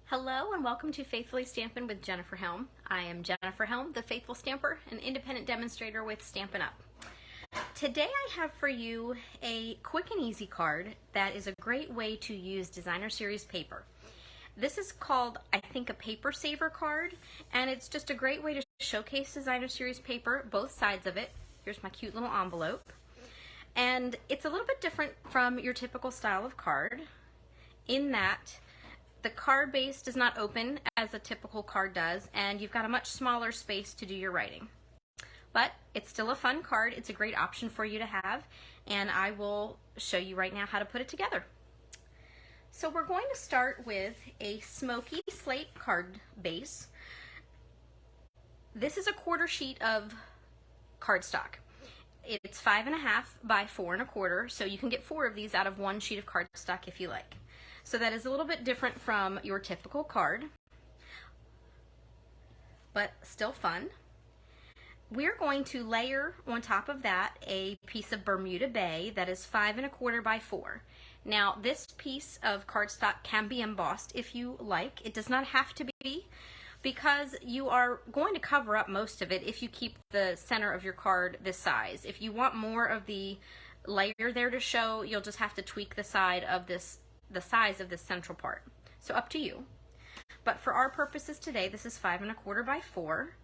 Hello and welcome to Faithfully Stampin' with Jennifer Helm. I am Jennifer Helm, the Faithful Stamper, an independent demonstrator with Stampin' Up! Today I have for you a quick and easy card that is a great way to use designer series paper. This is called, I think, a paper saver card, and it's just a great way to showcase designer series paper, both sides of it. Here's my cute little envelope. And it's a little bit different from your typical style of card in that the card base does not open as a typical card does, and you've got a much smaller space to do your writing. But it's still a fun card. It's a great option for you to have, and I will show you right now how to put it together. So we're going to start with a smoky slate card base. This is a quarter sheet of cardstock. It's 5.5 by 4 1/4, so you can get 4 of these out of one sheet of cardstock if you like. So that is a little bit different from your typical card, but still fun. We're going to layer on top of that a piece of Bermuda Bay that is 5 1/4 by 4. Now this piece of cardstock can be embossed if you like. It does not have to be, because you are going to cover up most of it if you keep the center of your card this size. If you want more of the layer there to show, you'll just have to tweak the size of this central part. So up to you. But for our purposes today, this is 5 1/4 by 4.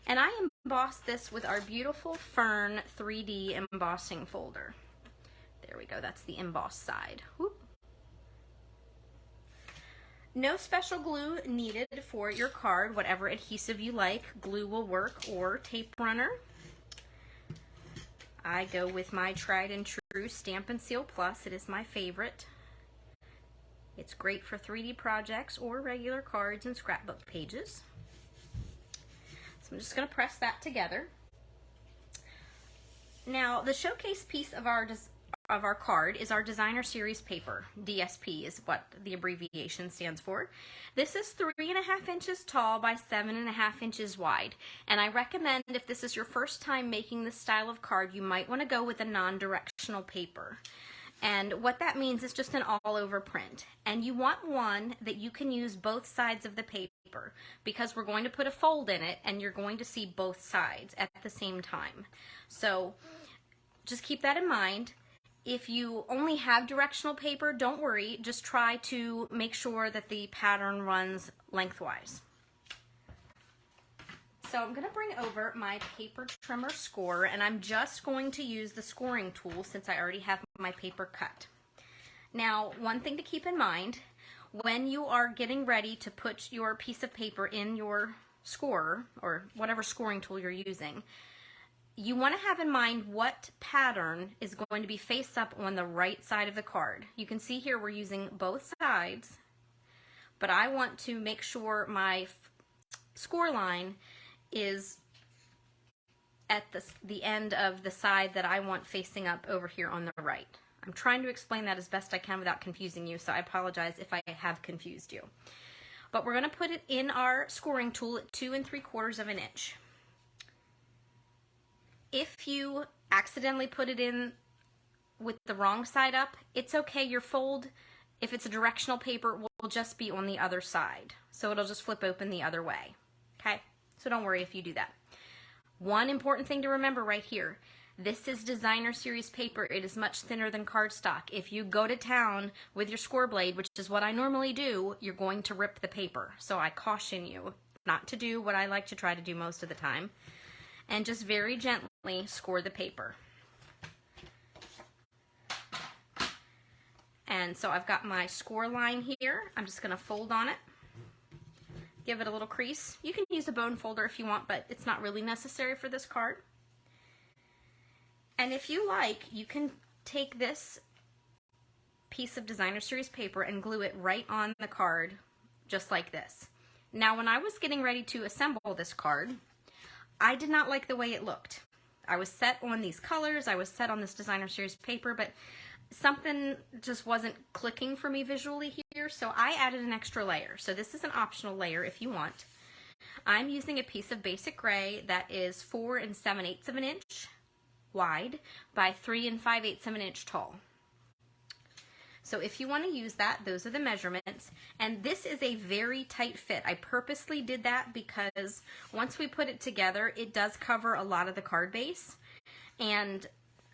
And I embossed this with our beautiful Fern 3D embossing folder. There we go, that's the embossed side. Whoop. No special glue needed for your card. Whatever adhesive you like, glue will work, or tape runner. I go with my tried and true Stampin' Seal Plus. It is my favorite. It's great for 3D projects or regular cards and scrapbook pages. So I'm just going to press that together. Now the showcase piece of our card is our designer series paper. DSP is what the abbreviation stands for. This is 3.5 inches tall by 7.5 inches wide, and I recommend, if this is your first time making this style of card, you might want to go with a non-directional paper. And what that means is just an all-over print. And you want one that you can use both sides of the paper, because we're going to put a fold in it and you're going to see both sides at the same time. So just keep that in mind. If you only have directional paper, don't worry. Just try to make sure that the pattern runs lengthwise. So I'm going to bring over my paper trimmer score, and I'm just going to use the scoring tool since I already have my paper cut. Now, one thing to keep in mind, when you are getting ready to put your piece of paper in your scorer, or whatever scoring tool you're using, you want to have in mind what pattern is going to be face up on the right side of the card. You can see here we're using both sides, but I want to make sure my score line is at the end of the side that I want facing up over here on the right. I'm trying to explain that as best I can without confusing you, so I apologize if I have confused you. But we're going to put it in our scoring tool at 2 3/4 inches. If you accidentally put it in with the wrong side up, it's okay. Your fold, if it's a directional paper, will just be on the other side. So it'll just flip open the other way. Okay? So don't worry if you do that. One important thing to remember right here, this is designer series paper. It is much thinner than cardstock. If you go to town with your score blade, which is what I normally do, you're going to rip the paper. So I caution you not to do what I like to try to do most of the time, and just very gently score the paper. And so I've got my score line here. I'm just going to fold on it. Give it a little crease. You can use a bone folder if you want, but it's not really necessary for this card. And if you like, you can take this piece of designer series paper and glue it right on the card, just like this. Now, when I was getting ready to assemble this card, I did not like the way it looked. I was set on these colors, I was set on this designer series paper, but something just wasn't clicking for me visually here, so I added an extra layer. So this is an optional layer if you want. I'm using a piece of basic gray that is 4 7/8 inches wide by 3 5/8 inches tall. So if you want to use that, those are the measurements. And this is a very tight fit. I purposely did that because once we put it together, it does cover a lot of the card base. And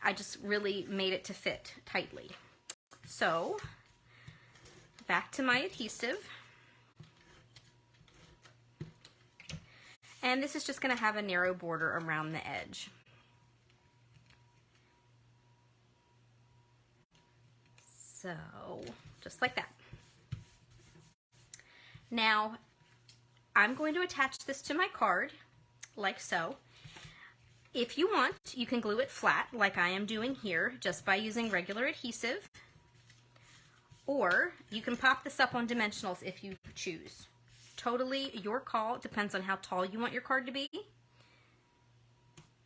I just really made it to fit tightly. So back to my adhesive. And this is just going to have a narrow border around the edge. So, just like that. Now, I'm going to attach this to my card, like so. If you want, you can glue it flat, like I am doing here, just by using regular adhesive. Or, you can pop this up on dimensionals if you choose. Totally your call. It depends on how tall you want your card to be.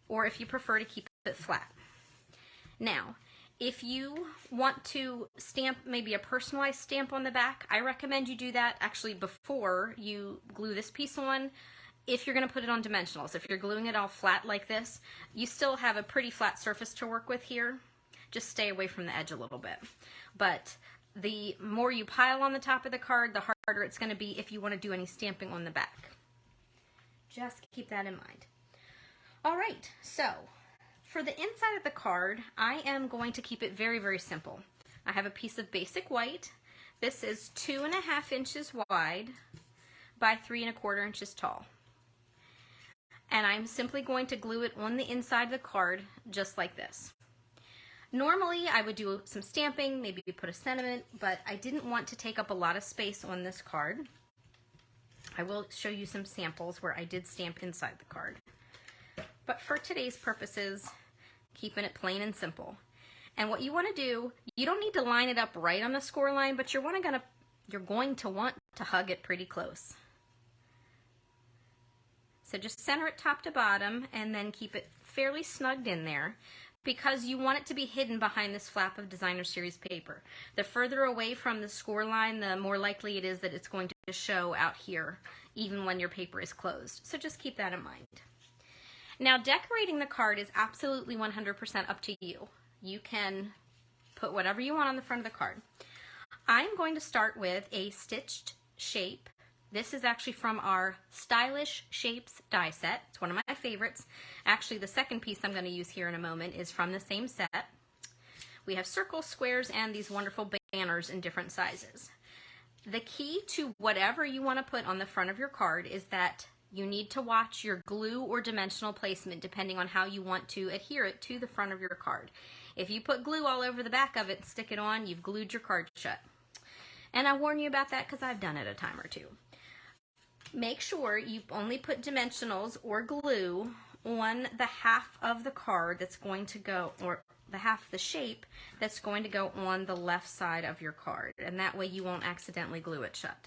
Or if you prefer to keep it flat. Now, if you want to stamp maybe a personalized stamp on the back, I recommend you do that actually before you glue this piece on. If you're going to put it on dimensionals, if you're gluing it all flat like this, you still have a pretty flat surface to work with here. Just stay away from the edge a little bit. But the more you pile on the top of the card, the harder it's going to be if you want to do any stamping on the back. Just keep that in mind. All right, so for the inside of the card, I am going to keep it very, very simple. I have a piece of basic white. This is 2.5 inches wide by 3.25 inches tall. And I'm simply going to glue it on the inside of the card just like this. Normally I would do some stamping, maybe put a sentiment, but I didn't want to take up a lot of space on this card. I will show you some samples where I did stamp inside the card. But for today's purposes, keeping it plain and simple. And what you want to do, you don't need to line it up right on the score line, but you're going to want to hug it pretty close. So just center it top to bottom and then keep it fairly snugged in there because you want it to be hidden behind this flap of Designer Series paper. The further away from the score line, the more likely it is that it's going to show out here even when your paper is closed. So just keep that in mind. Now, decorating the card is absolutely 100% up to you. You can put whatever you want on the front of the card. I'm going to start with a stitched shape. This is actually from our Stylish Shapes die set. It's one of my favorites. Actually, the second piece I'm going to use here in a moment is from the same set. We have circles, squares, and these wonderful banners in different sizes. The key to whatever you want to put on the front of your card is that you need to watch your glue or dimensional placement depending on how you want to adhere it to the front of your card. If you put glue all over the back of it and stick it on, you've glued your card shut. And I warn you about that because I've done it a time or two. Make sure you only put dimensionals or glue on the half of the card that's going to go, or the half of the shape that's going to go on the left side of your card. And that way you won't accidentally glue it shut.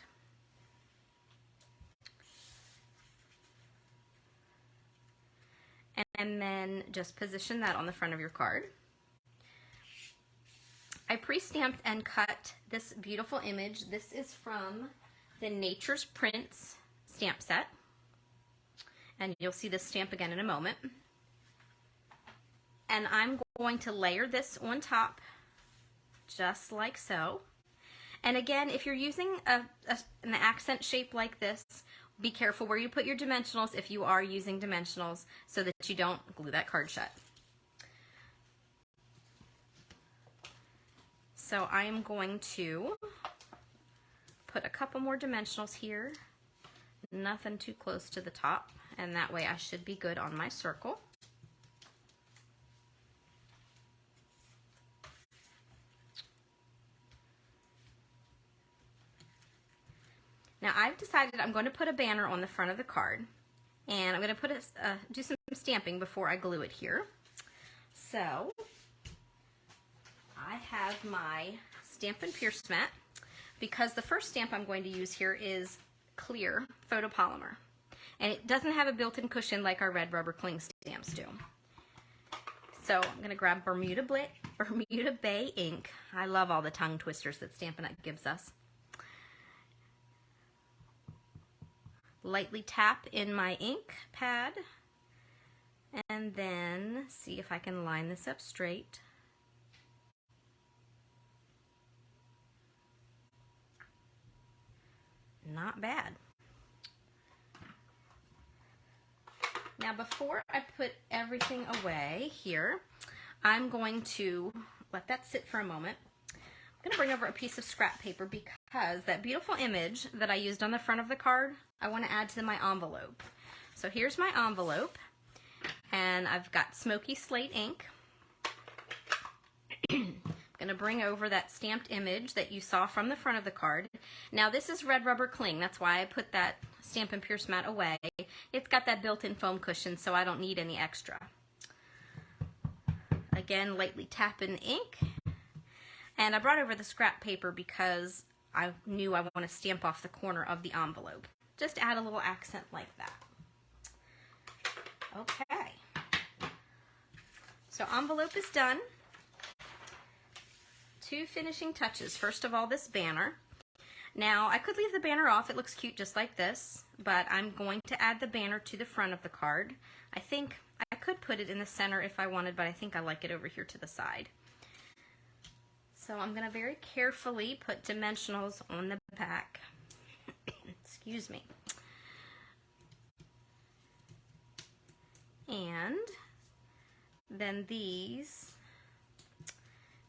And then just position that on the front of your card. I pre-stamped and cut this beautiful image. This is from the Nature's Prints stamp set. And you'll see this stamp again in a moment. And I'm going to layer this on top, just like so. And again, if you're using an accent shape like this, be careful where you put your dimensionals if you are using dimensionals so that you don't glue that card shut. So I am going to put a couple more dimensionals here, nothing too close to the top, and that way I should be good on my circle. Now I've decided I'm going to put a banner on the front of the card, and I'm going to put do some stamping before I glue it here. So I have my Stampin' Pierce mat because the first stamp I'm going to use here is clear photopolymer, and it doesn't have a built-in cushion like our red rubber cling stamps do. So I'm going to grab Bermuda Bay ink. I love all the tongue twisters that Stampin' Up! Gives us. Lightly tap in my ink pad and then see if I can line this up straight. not bad. Now before I put everything away here, I'm going to let that sit for a moment. I'm going to bring over a piece of scrap paper because that beautiful image that I used on the front of the card, I want to add to my envelope. So here's my envelope, and I've got smoky slate ink. I'm going to bring over that stamped image that you saw from the front of the card. Now this is red rubber cling, that's why I put that Stampin' Pierce mat away. It's got that built-in foam cushion, so I don't need any extra. Again, lightly tap in ink. And I brought over the scrap paper because I knew I want to stamp off the corner of the envelope. Just add a little accent like that. Okay. So envelope is done. 2 finishing touches. First of all, this banner. Now, I could leave the banner off. It looks cute just like this, but I'm going to add the banner to the front of the card. I think I could put it in the center if I wanted, but I think I like it over here to the side. So I'm going to very carefully put dimensionals on the back. Excuse me. And then these,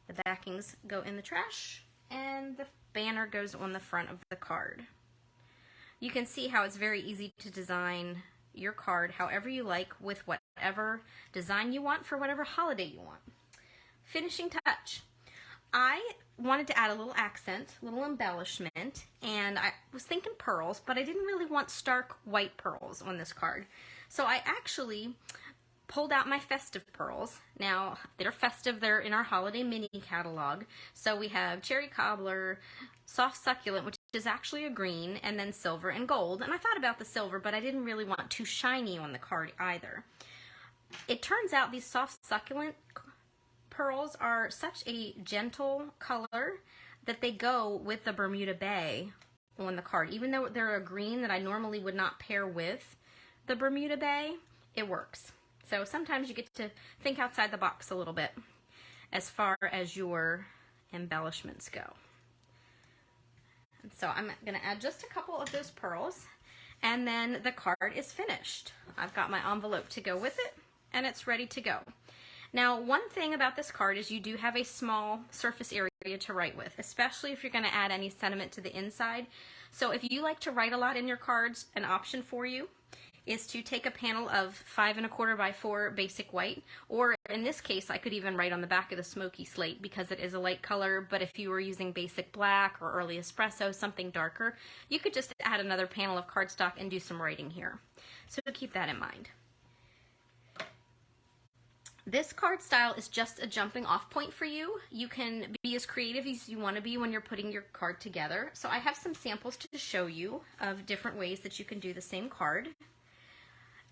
the backings go in the trash, and the banner goes on the front of the card. You can see how it's very easy to design your card however you like with whatever design you want for whatever holiday you want. Finishing touch. I wanted to add a little accent, a little embellishment, and I was thinking pearls, but I didn't really want stark white pearls on this card. So I actually pulled out my festive pearls. Now, they're festive, they're in our holiday mini catalog. So we have cherry cobbler, soft succulent, which is actually a green, and then silver and gold. And I thought about the silver, but I didn't really want too shiny on the card either. It turns out these soft succulent pearls are such a gentle color that they go with the Bermuda Bay on the card. Even though they're a green that I normally would not pair with the Bermuda Bay, it works. So sometimes you get to think outside the box a little bit as far as your embellishments go. And so I'm going to add just a couple of those pearls, and then the card is finished. I've got my envelope to go with it, and it's ready to go. Now, one thing about this card is you do have a small surface area to write with, especially if you're going to add any sentiment to the inside. So if you like to write a lot in your cards, an option for you is to take a panel of 5 1/4 by 4 basic white, or in this case, I could even write on the back of the smoky slate because it is a light color, but if you were using basic black or early espresso, something darker, you could just add another panel of cardstock and do some writing here. So keep that in mind. This card style is just a jumping off point for you. You can be as creative as you want to be when you're putting your card together. So I have some samples to show you of different ways that you can do the same card.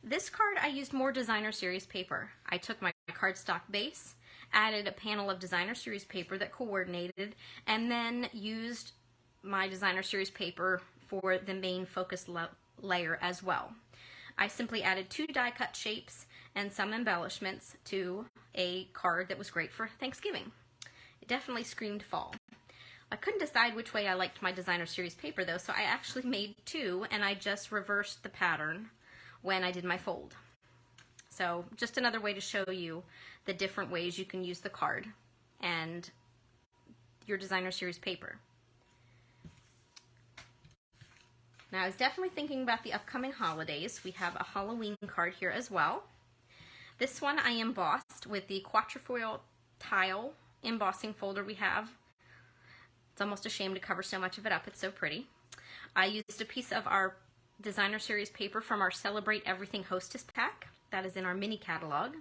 This card I used more designer series paper. I took my cardstock base, added a panel of designer series paper that coordinated, and then used my designer series paper for the main focus layer as well. I simply added 2 die cut shapes and some embellishments to a card that was great for Thanksgiving. It definitely screamed fall. I couldn't decide which way I liked my designer series paper though, so I actually made 2 and I just reversed the pattern when I did my fold. So just another way to show you the different ways you can use the card and your designer series paper. Now, I was definitely thinking about the upcoming holidays. We have a Halloween card here as well. This one I embossed with the Quatrefoil tile embossing folder we have. It's almost a shame to cover so much of it up. It's so pretty. I used a piece of our designer series paper from our Celebrate Everything Hostess pack. That is in our mini catalog.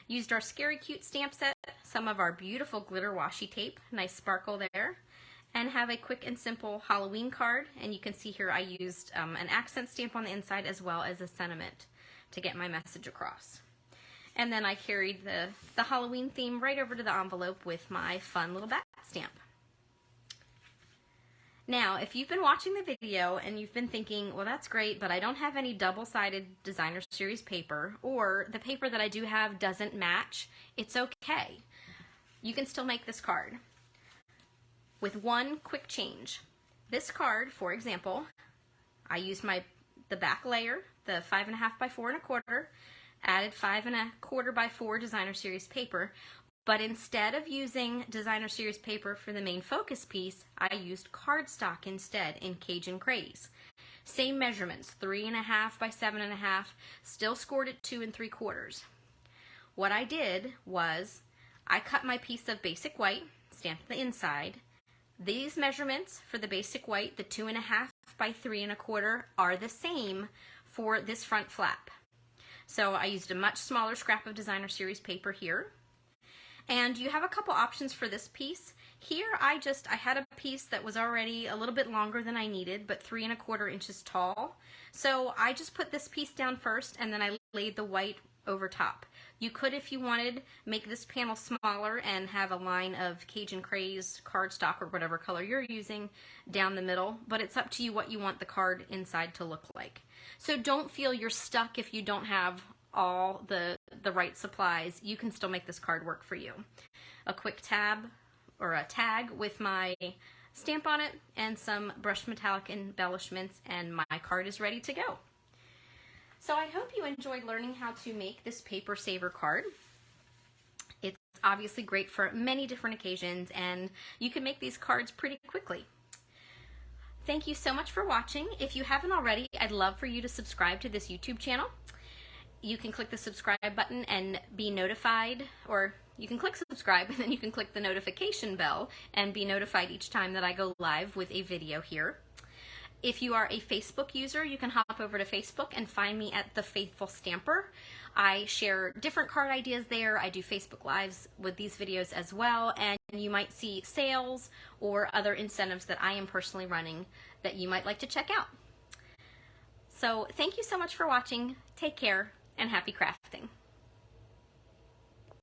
Used our Scary Cute stamp set, some of our beautiful glitter washi tape, nice sparkle there, and have a quick and simple Halloween card. And you can see here I used an accent stamp on the inside as well as a sentiment to get my message across. And then I carried the Halloween theme right over to the envelope with my fun little bat stamp. Now, if you've been watching the video and you've been thinking, well, that's great, but I don't have any double-sided designer series paper, or the paper that I do have doesn't match, it's okay. You can still make this card with one quick change. This card, for example, I used the back layer, the 5.5 by 4.25, added 5.25 by 4 designer series paper, but instead of using designer series paper for the main focus piece, I used cardstock instead in Cajun Craze. Same measurements, 3.5 by 7.5, still scored at 2 3/4. What I did was I cut my piece of basic white, stamped the inside. These measurements for the basic white, the 2.5 by 3.25, are the same for this front flap. So I used a much smaller scrap of designer series paper here. And you have a couple options for this piece. Here I had a piece that was already a little bit longer than I needed, but 3.25 inches tall. So I just put this piece down first, and then I laid the white over top. You could, if you wanted, make this panel smaller and have a line of Cajun Craze cardstock or whatever color you're using down the middle, but it's up to you what you want the card inside to look like. So don't feel you're stuck if you don't have all the right supplies. You can still make this card work for you. A quick tab or a tag with my stamp on it and some brushed metallic embellishments, and my card is ready to go. So I hope you enjoyed learning how to make this paper saver card. It's obviously great for many different occasions, and you can make these cards pretty quickly. Thank you so much for watching. If you haven't already, I'd love for you to subscribe to this YouTube channel. You can click the subscribe button and be notified, or you can click subscribe and then you can click the notification bell and be notified each time that I go live with a video here. If you are a Facebook user, you can hop over to Facebook and find me at The Faithful Stamper. I share different card ideas there. I do Facebook Lives with these videos as well, and you might see sales or other incentives that I am personally running that you might like to check out. So thank you so much for watching. Take care and happy crafting.